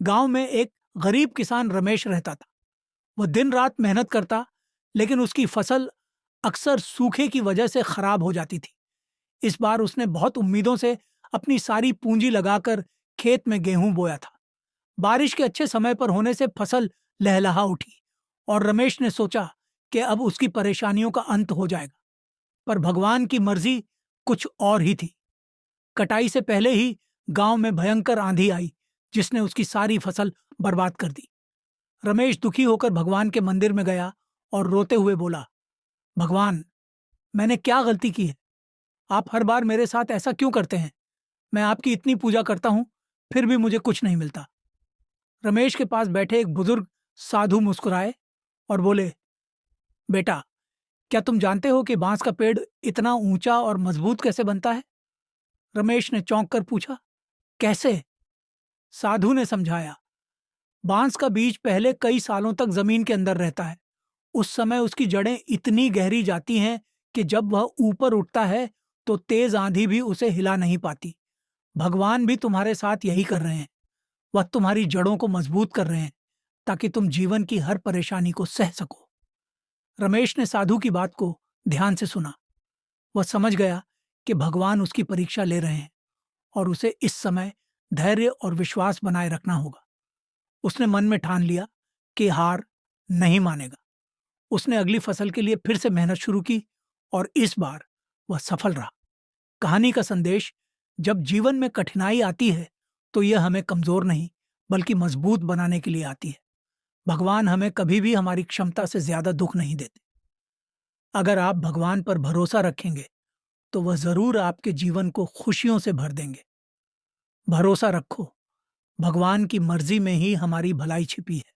गांव में एक गरीब किसान रमेश रहता था। वह दिन रात मेहनत करता, लेकिन उसकी फसल अक्सर सूखे की वजह से खराब हो जाती थी। इस बार उसने बहुत उम्मीदों से अपनी सारी पूंजी लगाकर खेत में गेहूं बोया था। बारिश के अच्छे समय पर होने से फसल लहलहा उठी और रमेश ने सोचा कि अब उसकी परेशानियों का अंत हो जाएगा। पर भगवान की मर्जी कुछ और ही थी। कटाई से पहले ही गांव में भयंकर आंधी आई, जिसने उसकी सारी फसल बर्बाद कर दी। रमेश दुखी होकर भगवान के मंदिर में गया और रोते हुए बोला, भगवान, मैंने क्या गलती की है? आप हर बार मेरे साथ ऐसा क्यों करते हैं? मैं आपकी इतनी पूजा करता हूं, फिर भी मुझे कुछ नहीं मिलता। रमेश के पास बैठे एक बुजुर्ग साधु मुस्कुराए और बोले, बेटा, क्या तुम जानते हो कि बांस का पेड़ इतना ऊंचा और मजबूत कैसे बनता है? रमेश ने चौंक कर पूछा, कैसे? साधु ने समझाया, बांस का बीज पहले कई सालों तक जमीन के अंदर रहता है। उस समय उसकी जड़ें इतनी गहरी जाती हैं कि जब वह ऊपर उठता है तो तेज आंधी भी उसे हिला नहीं पाती। भगवान भी तुम्हारे साथ यही कर रहे हैं। वह तुम्हारी जड़ों को मजबूत कर रहे हैं ताकि तुम जीवन की हर परेशानी को सह सको। रमेश ने साधु की बात को ध्यान से सुना। वह समझ गया कि भगवान उसकी परीक्षा ले रहे हैं और उसे इस समय धैर्य और विश्वास बनाए रखना होगा। उसने मन में ठान लिया कि हार नहीं मानेगा। उसने अगली फसल के लिए फिर से मेहनत शुरू की और इस बार वह सफल रहा। कहानी का संदेश, जब जीवन में कठिनाई आती है तो यह हमें कमजोर नहीं बल्कि मजबूत बनाने के लिए आती है। भगवान हमें कभी भी हमारी क्षमता से ज्यादा दुख नहीं देते। अगर आप भगवान पर भरोसा रखेंगे तो वह जरूर आपके जीवन को खुशियों से भर देंगे। भरोसा रखो, भगवान की मर्जी में ही हमारी भलाई छिपी है।